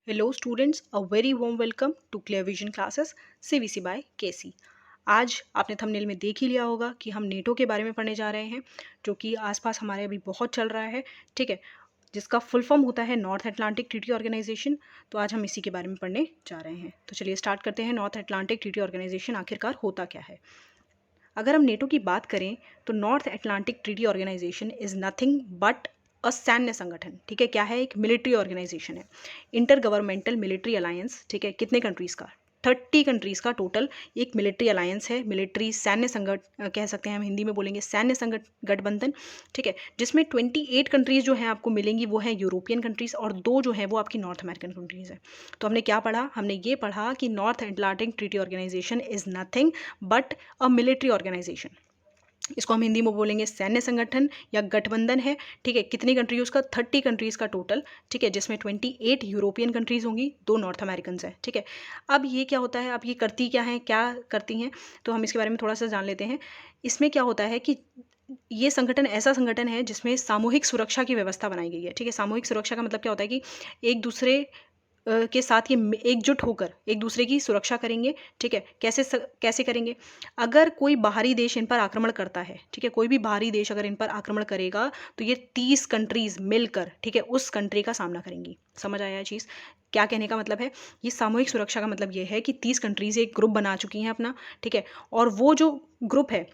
Hello students, a very warm welcome to Clear Vision Classes CVC by KC। आज आपने thumbnail में देख ही लिया होगा कि हम नेटो के बारे में पढ़ने जा रहे हैं, जो कि आसपास हमारे अभी बहुत चल रहा है। ठीक है, जिसका फुल फॉर्म होता है नॉर्थ अटलांटिक ट्रीटी ऑर्गेनाइजेशन। तो आज हम इसी के बारे में पढ़ने जा रहे हैं। तो चलिए स्टार्ट करते हैं। नॉर्थ अटलांटिक ट्रीटी ऑर्गेनाइजेशन आखिरकार होता क्या है। अगर हम नेटो की बात करें तो North Atlantic Treaty Organization is nothing but सैन्य संगठन। ठीक है, क्या है? एक मिलिट्री ऑर्गेनाइजेशन है, इंटर गवर्नमेंटल मिलिट्री अलायंस। ठीक है, कितने कंट्रीज़ का? 30 कंट्रीज़ का टोटल एक मिलिट्री अलायंस है, मिलिट्री सैन्य कह सकते हैं, हम हिंदी में बोलेंगे सैन्य गठबंधन। ठीक है, जिसमें 28 कंट्रीज़ जो हैं आपको मिलेंगी वो हैं यूरोपियन कंट्रीज़, और 2 जो हैं वो आपकी नॉर्थ अमेरिकन कंट्रीज़ हैं। तो हमने क्या पढ़ा? हमने ये पढ़ा कि North Atlantic Treaty Organization is nothing but a military organization. इसको हम हिंदी में बोलेंगे सैन्य संगठन या गठबंधन है। ठीक है, कितनी कंट्री उसका? 30 कंट्रीज़ का टोटल। ठीक है, जिसमें 28 यूरोपियन कंट्रीज़ होंगी, 2 नॉर्थ अमेरिकन है। ठीक है, अब ये क्या होता है, अब ये करती क्या है, क्या करती हैं, तो हम इसके बारे में थोड़ा सा जान लेते हैं। इसमें क्या होता है कि ये संगठन ऐसा संगठन है जिसमें सामूहिक सुरक्षा की व्यवस्था बनाई गई है। ठीक है, सामूहिक सुरक्षा का मतलब क्या होता है कि एक दूसरे के साथ ये एकजुट होकर एक दूसरे की सुरक्षा करेंगे। ठीक है, कैसे करेंगे? अगर कोई बाहरी देश इन पर आक्रमण करता है, ठीक है, कोई भी बाहरी देश अगर इन पर आक्रमण करेगा तो ये 30 कंट्रीज मिलकर, ठीक है, उस कंट्री का सामना करेंगी। समझ आया ये चीज़? क्या कहने का मतलब है? ये सामूहिक सुरक्षा का मतलब ये है कि 30 कंट्रीज एक ग्रुप बना चुकी हैं अपना। ठीक है, और वो जो ग्रुप है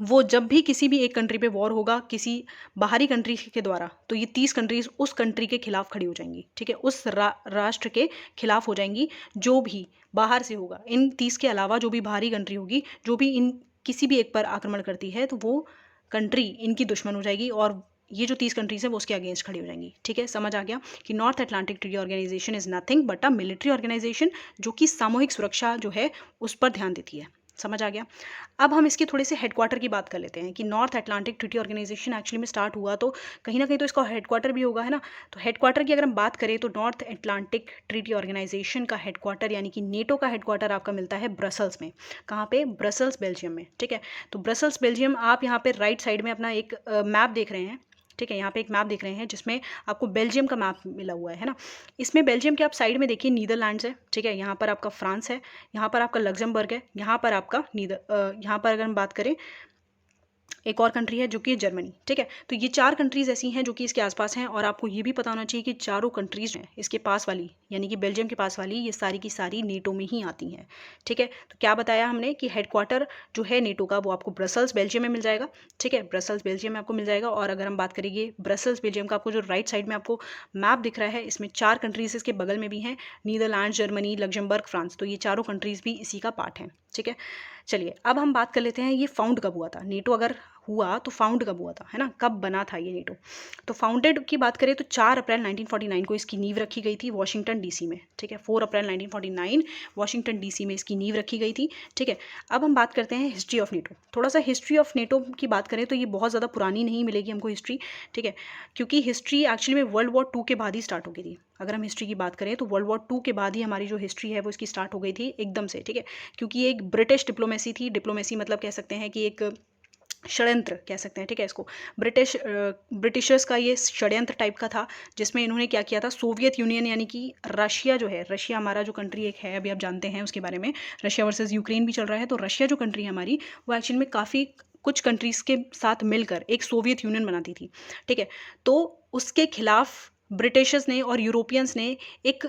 वो जब भी किसी भी एक कंट्री पे वॉर होगा किसी बाहरी कंट्री के द्वारा, तो ये 30 कंट्रीज उस कंट्री के खिलाफ खड़ी हो जाएंगी। ठीक है, उस राष्ट्र के खिलाफ हो जाएंगी जो भी बाहर से होगा। इन 30 के अलावा जो भी बाहरी कंट्री होगी, जो भी इन किसी भी एक पर आक्रमण करती है, तो वो कंट्री इनकी दुश्मन हो जाएगी, और ये जो 30 कंट्रीज हैं वो उसके अगेंस्ट खड़ी हो जाएंगी। ठीक है, समझ आ गया कि North Atlantic Treaty Organization is nothing but a military organization, जो कि सामूहिक सुरक्षा जो है उस पर ध्यान देती है। समझ आ गया? अब हम इसके थोड़े से हेडक्वार्टर की बात कर लेते हैं कि North Atlantic Treaty Organization actually में स्टार्ट हुआ तो कहीं ना कहीं तो इसका हेडक्वार्टर भी होगा, है ना। तो हेडक्वार्टर की अगर हम बात करें तो नॉर्थ अटलांटिक ट्रीटी ऑर्गेनाइजेशन का हेडक्वार्टर यानी कि नेटो का हेडक्वार्टर आपका मिलता है ब्रसल्स में। कहाँ पे? ब्रसल्स, बेल्जियम में। ठीक है, तो ब्रसल्स बेल्जियम, आप यहाँ पे राइट साइड में अपना एक मैप देख रहे हैं। ठीक है, यहाँ पे एक मैप देख रहे हैं जिसमें आपको बेल्जियम का मैप मिला हुआ है ना। इसमें बेल्जियम के आप साइड में देखिए नीदरलैंड्स है। ठीक है, यहाँ पर आपका फ्रांस है, यहाँ पर आपका लग्जमबर्ग है, यहाँ पर आपका यहाँ पर अगर हम बात करें एक और कंट्री है जो कि जर्मनी। ठीक है, तो ये 4 कंट्रीज़ ऐसी हैं जो कि इसके आसपास हैं, और आपको ये भी पता होना चाहिए कि चारों कंट्रीज़ हैं इसके पास वाली, यानी कि बेल्जियम के पास वाली, ये सारी की सारी नेटो में ही आती हैं। ठीक है, तो क्या बताया हमने कि हेडक्वार्टर जो है नेटो का वो आपको ब्रसल्स बेल्जियम में मिल जाएगा। ठीक है, ब्रसल्स बेल्जियम में आपको मिल जाएगा। और अगर हम बात करेंगे ब्रसल्स बेल्जियम का, आपको जो राइट साइड में आपको मैप दिख रहा है, इसमें 4 कंट्रीज़ इसके बगल में भी हैं, नीदरलैंड, जर्मनी, लग्जमबर्ग, फ्रांस। तो ये चारों कंट्रीज़ भी इसी का पार्ट हैं। ठीक है, चलिए अब हम बात कर लेते हैं ये फाउंड कब हुआ था। नेटो अगर हुआ तो फाउंड कब हुआ था, है ना, कब बना था ये नेटो। तो फाउंडेड की बात करें तो 4 अप्रैल 1949 को इसकी नींव रखी गई थी वॉशिंगटन डीसी में। ठीक है, 4 अप्रैल 1949 वॉशिंगटन डीसी में इसकी नींव रखी गई थी। ठीक है, अब हम बात करते हैं हिस्ट्री ऑफ नेटो। थोड़ा सा हिस्ट्री ऑफ नेटो की बात करें तो ये बहुत ज़्यादा पुरानी नहीं मिलेगी हमको हिस्ट्री। ठीक है, क्योंकि हिस्ट्री एक्चुअली में वर्ल्ड वॉर 2 के बाद ही स्टार्ट हो गई थी। अगर हम हिस्ट्री की बात करें तो वर्ल्ड वॉर 2 के बाद ही हमारी जो हिस्ट्री है वो इसकी स्टार्ट हो गई थी एकदम से। ठीक है, क्योंकि ये एक ब्रिटिश डिप्लोमेसी थी। डिप्लोमेसी मतलब कह सकते हैं कि एक षड्यंत्र कह सकते हैं। ठीक है, इसको ब्रिटिशर्स का ये षड्यंत्र टाइप का था, जिसमें इन्होंने क्या किया था, सोवियत यूनियन यानी कि रशिया जो है, रशिया हमारा जो कंट्री एक है, अभी आप जानते हैं उसके बारे में, रशिया वर्सेस यूक्रेन भी चल रहा है। तो रशिया जो कंट्री है हमारी, वो एक्चुअली में काफ़ी कुछ कंट्रीज़ के साथ मिलकर एक सोवियत यूनियन बनाती थी। ठीक है, तो उसके खिलाफ ब्रिटिशर्स ने और यूरोपियंस ने एक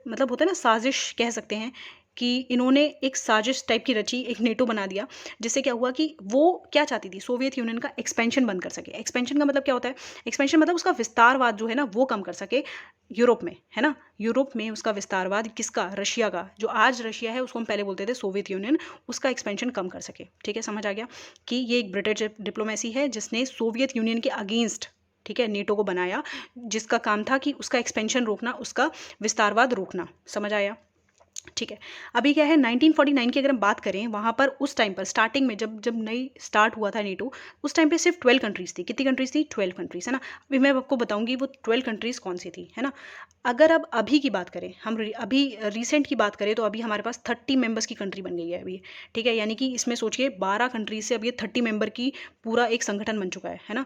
मतलब होता है ना, साजिश कह सकते हैं कि इन्होंने एक साजिश टाइप की रची, एक नेटो बना दिया। जिससे क्या हुआ कि वो क्या चाहती थी, सोवियत यूनियन का एक्सपेंशन बंद कर सके। एक्सपेंशन का मतलब क्या होता है? एक्सपेंशन मतलब उसका विस्तारवाद जो है ना वो कम कर सके यूरोप में, है ना। यूरोप में उसका विस्तारवाद किसका? रशिया का। जो आज रशिया है उसको हम पहले बोलते थे सोवियत यूनियन, उसका एक्सपेंशन कम कर सके। ठीक है, समझ आ गया कि ये एक ब्रिटिश डिप्लोमेसी है जिसने सोवियत यूनियन के अगेंस्ट, ठीक है, नेटो को बनाया, जिसका काम था कि उसका एक्सपेंशन रोकना, उसका विस्तारवाद रोकना। समझ आया? ठीक है, अभी क्या है 1949 की अगर हम बात करें, वहाँ पर उस टाइम पर स्टार्टिंग में जब जब नई स्टार्ट हुआ था नेटो, उस टाइम पे सिर्फ 12 कंट्रीज़ थी। कितनी कंट्रीज़ थी? 12 कंट्रीज़, है ना। अभी मैं आपको बताऊंगी वो 12 कंट्रीज़ कौन सी थी, है ना। अगर अब अभी की बात करें, हम अभी रिसेंट की बात करें, तो अभी हमारे पास 30 मेंबर्स की कंट्री बन गई है अभी। ठीक है, यानी कि इसमें सोचिए 12 कंट्रीज से अब ये 30 मेंबर की पूरा एक संगठन बन चुका है ना।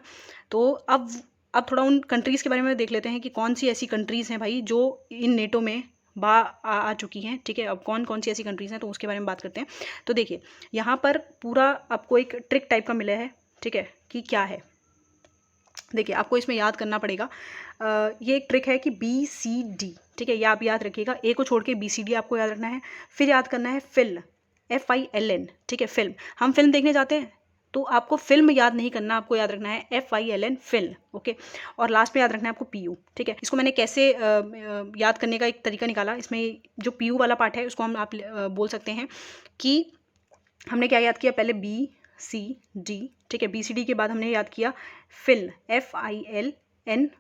तो अब अब थोड़ा उन कंट्रीज़ के बारे में देख लेते हैं कि कौन सी ऐसी कंट्रीज़ हैं भाई जो इन नेटो में आ चुकी हैं, ठीक है। अब कौन कौन सी ऐसी कंट्रीज़ हैं तो उसके बारे में बात करते हैं। तो देखिए यहाँ पर पूरा आपको एक ट्रिक टाइप का मिला है, ठीक है, कि क्या है। देखिए आपको इसमें याद करना पड़ेगा, ये एक ट्रिक है कि BCD, ठीक है, ये आप याद रखिएगा। ए को छोड़ के BCD आपको याद रखना है। फिर याद करना है फिल्म, FILN, ठीक है, फिल्म। हम फिल्म देखने जाते हैं तो आपको फिल्म याद नहीं करना, आपको याद रखना है FILN, फिल्म, ओके। और लास्ट में याद रखना है आपको PU, ठीक है। इसको मैंने कैसे याद करने का एक तरीका निकाला। इसमें जो PU वाला पार्ट है उसको हम आप बोल सकते हैं कि हमने क्या याद किया, पहले BCD, ठीक है, BCD के बाद हमने याद किया फिल, FILN,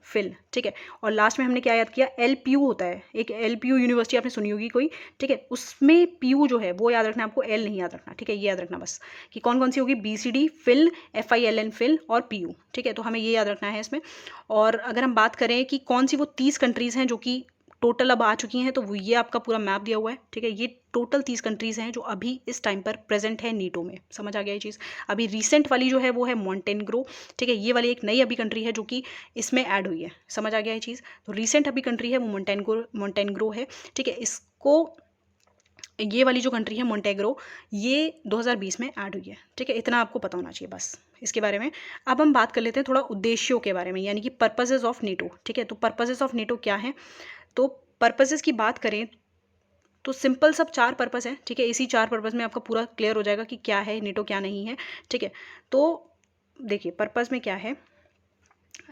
फिल, ठीक है। और लास्ट में हमने क्या याद किया, LPU होता है एक, LPU यूनिवर्सिटी आपने सुनी होगी कोई, ठीक है, उसमें PU जो है वो याद रखना है आपको, L नहीं याद रखना, ठीक है। ये याद रखना बस कि कौन कौन सी होगी, BCD, फिल, FILN, फिल और PU, ठीक है। तो हमें ये याद रखना है इसमें। और अगर हम बात करें कि कौन सी वो 30 कंट्रीज़ हैं जो कि टोटल अब आ चुकी हैं, तो वो ये आपका पूरा मैप दिया हुआ है, ठीक है। ये टोटल 30 कंट्रीज़ हैं जो अभी इस टाइम पर प्रेजेंट है नीटो में। समझ आ गया ये चीज़। अभी रिसेंट वाली जो है वो है मोंटेनेग्रो, ठीक है। ये वाली एक नई अभी कंट्री है जो कि इसमें ऐड हुई है। समझ आ गया ये चीज़। तो रिसेंट अभी कंट्री है वो मोंटेनेग्रो है, ठीक है। इसको, ये वाली जो कंट्री है मोंटेग्रो, ये 2020 में ऐड हुई है, ठीक है। इतना आपको पता होना चाहिए बस इसके बारे में। अब हम बात कर लेते हैं थोड़ा उद्देश्यों के बारे में, यानी कि पर्पसेस ऑफ नेटो, ठीक है। तो पर्पसेस ऑफ नेटो क्या है, तो पर्पसेस की बात करें तो सिंपल सब 4 पर्पस हैं, ठीक है। इसी 4 पर्पस में आपका पूरा क्लियर हो जाएगा कि क्या है नेटो, क्या नहीं है, ठीक है। तो देखिए पर्पस में क्या है,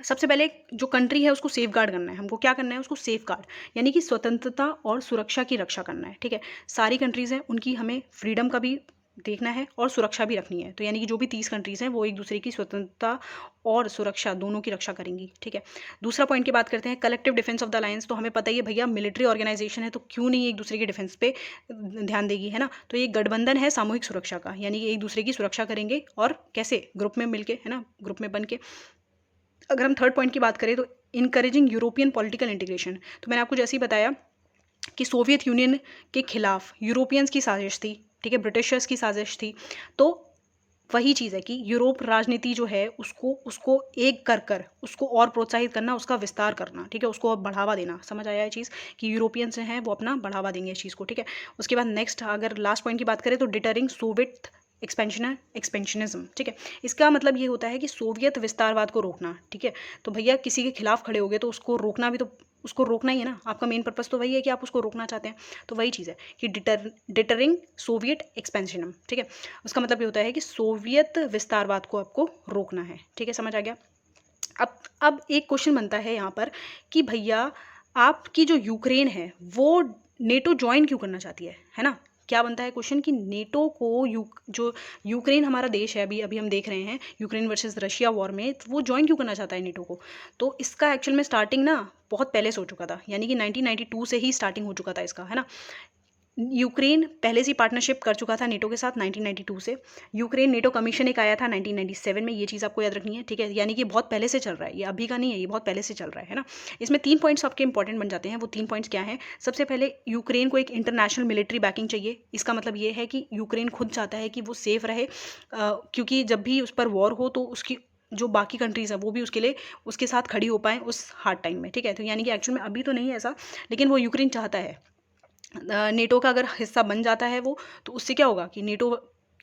सबसे पहले जो कंट्री है उसको सेफ गार्ड करना है। हमको क्या करना है, उसको सेफ गार्ड, यानी कि स्वतंत्रता और सुरक्षा की रक्षा करना है, ठीक है। सारी कंट्रीज़ हैं उनकी हमें फ्रीडम का भी देखना है और सुरक्षा भी रखनी है। तो यानी कि जो भी 30 कंट्रीज़ हैं वो एक दूसरे की स्वतंत्रता और सुरक्षा दोनों की रक्षा करेंगी, ठीक है। दूसरा पॉइंट की बात करते हैं, collective defence of the alliance. तो हमें पता ही है भैया मिलिट्री ऑर्गेनाइजेशन है तो क्यों नहीं एक दूसरे के डिफेंस पे ध्यान देगी, है ना। तो ये गठबंधन है सामूहिक सुरक्षा का, यानी कि एक दूसरे की सुरक्षा करेंगे और कैसे, ग्रुप में मिलके, है ना, ग्रुप में बन के। अगर हम थर्ड पॉइंट की बात करें तो इनकरेजिंग यूरोपियन पॉलिटिकल इंटीग्रेशन। तो मैंने आपको जैसे ही बताया कि सोवियत यूनियन के खिलाफ यूरोपियंस की साजिश थी, ठीक है, ब्रिटिशर्स की साजिश थी। तो वही चीज़ है कि यूरोप राजनीति जो है उसको उसको एक कर कर उसको और प्रोत्साहित करना, उसका विस्तार करना, ठीक है, उसको अब बढ़ावा देना। समझ आया ये चीज़ कि यूरोपियंस हैं वो अपना बढ़ावा देंगे इस चीज़ को, ठीक है। उसके बाद नेक्स्ट अगर लास्ट पॉइंट की बात करें तो डिटरिंग सोवियत एक्सपेंशनिज्म, ठीक है। इसका मतलब ये होता है कि सोवियत विस्तारवाद को रोकना, ठीक है। तो भैया किसी के खिलाफ खड़े हो गए तो उसको रोकना भी, तो उसको रोकना ही है ना, आपका मेन पर्पस तो वही है कि आप उसको रोकना चाहते हैं। तो वही चीज़ है कि डिटरिंग सोवियत एक्सपेंशनिज्म, ठीक है। उसका मतलब ये होता है कि सोवियत विस्तारवाद को आपको रोकना है, ठीक है, समझ आ गया। अब एक क्वेश्चन बनता है यहाँ पर कि भैया आपकी जो यूक्रेन है वो नेटो ज्वाइन क्यों करना चाहती है ना। क्या बनता है क्वेश्चन कि नेटो को जो यूक्रेन हमारा देश है, अभी अभी हम देख रहे हैं यूक्रेन वर्सेस रशिया वॉर में, तो वो ज्वाइन क्यों करना चाहता है नेटो को। तो इसका एक्चुअल में स्टार्टिंग ना बहुत पहले से हो चुका था, यानी कि 1992 से ही स्टार्टिंग हो चुका था इसका, है ना। यूक्रेन पहले से पार्टनरशिप कर चुका था नेटो के साथ 1992 से। यूक्रेन नेटो कमीशन एक आया था 1997 में, ये चीज़ आपको याद रखनी है, ठीक है। यानी कि बहुत पहले से चल रहा है, ये अभी का नहीं है, ये बहुत पहले से चल रहा है ना। इसमें 3 पॉइंट्स आपके इंपॉर्टेंट बन जाते हैं। वो 3 पॉइंट्स क्या हैं, सबसे पहले यूक्रेन को एक इंटरनेशनल मिलिट्री बैकिंग चाहिए। इसका मतलब ये है कि यूक्रेन खुद चाहता है कि वो सेफ रहे, क्योंकि जब भी उस पर वॉर हो तो उसकी जो बाकी कंट्रीज़ हैं वो भी उसके लिए उसके साथ खड़ी हो पाएँ उस हार्ड टाइम में, ठीक है। तो यानी कि एक्चुअल में अभी तो नहीं है ऐसा, लेकिन वो यूक्रेन चाहता है। नेटो का अगर हिस्सा बन जाता है वो, तो उससे क्या होगा कि नेटो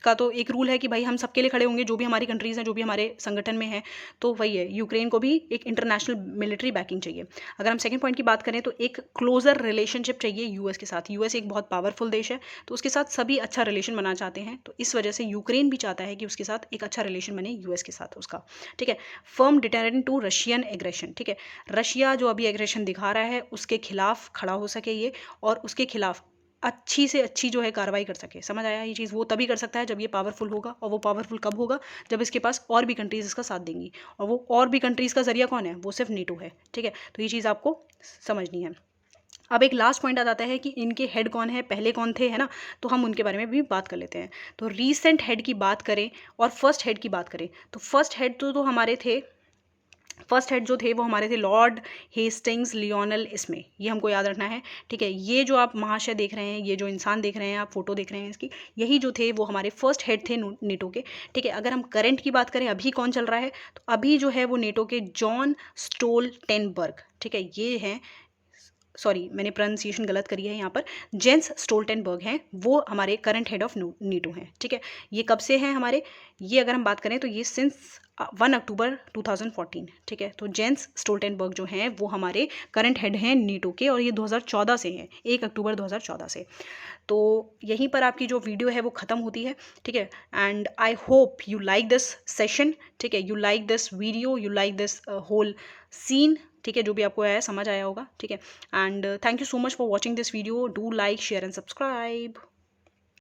का तो एक रूल है कि भाई हम सबके लिए खड़े होंगे, जो भी हमारी कंट्रीज़ हैं, जो भी हमारे संगठन में हैं। तो वही है, यूक्रेन को भी एक इंटरनेशनल मिलिट्री बैकिंग चाहिए। अगर हम सेकंड पॉइंट की बात करें तो एक क्लोजर रिलेशनशिप चाहिए यूएस के साथ। यूएस एक बहुत पावरफुल देश है, तो उसके साथ सभी अच्छा रिलेशन बनाना चाहते हैं। तो इस वजह से यूक्रेन भी चाहता है कि उसके साथ एक अच्छा रिलेशन बने यूएस के साथ उसका, ठीक है। Firm deterrent to Russian aggression, ठीक है। रशिया जो अभी एग्रेशन दिखा रहा है उसके खिलाफ खड़ा हो सके ये, और उसके खिलाफ अच्छी से अच्छी जो है कार्रवाई कर सके। समझ आया ये चीज़। वो तभी कर सकता है जब ये पावरफुल होगा, और वो पावरफुल कब होगा, जब इसके पास और भी कंट्रीज़ इसका साथ देंगी। और वो और भी कंट्रीज़ का जरिया कौन है, वो सिर्फ नेटो है, ठीक है। तो ये चीज़ आपको समझनी है। अब एक लास्ट पॉइंट आ जाता है कि इनके हेड कौन है, पहले कौन थे, है ना। तो हम उनके बारे में भी बात कर लेते हैं। तो रीसेंट हेड की बात करें और फर्स्ट हेड की बात करें तो फर्स्ट हेड तो हमारे थे फर्स्ट हेड जो थे वो हमारे थे लॉर्ड हेस्टिंग्स लियोनल इसमें, ये हमको याद रखना है, ठीक है। ये जो आप महाशय देख रहे हैं, ये जो इंसान देख रहे हैं, आप फोटो देख रहे हैं इसकी, यही जो थे वो हमारे फर्स्ट हेड थे नेटो के, ठीक है। अगर हम करंट की बात करें, अभी कौन चल रहा है, तो अभी जो है वो नेटो के जॉन स्टोल्टेनबर्ग, ठीक है, ये हैं, सॉरी मैंने प्रोनाउंसिएशन गलत करी है यहाँ पर, जेंस स्टोल्टेनबर्ग हैं, वो हमारे करंट हेड ऑफ नेटो हैं, ठीक है। ये कब से हैं हमारे, ये अगर हम बात करें तो ये सिंस 1 अक्टूबर 2014, ठीक है। तो जेंस स्टोल्टेनबर्ग जो हैं वो हमारे करंट हेड हैं नेटो के, और ये 2014 से हैं, 1 अक्टूबर 2014 से। तो यहीं पर आपकी जो वीडियो है वो ख़त्म होती है, ठीक है। And I hope you like this session, ठीक है, you like this video, you like this whole scene, ठीक है, जो भी आपको आया समझ आया होगा, ठीक है। And thank you so much for watching this video, do like share and subscribe.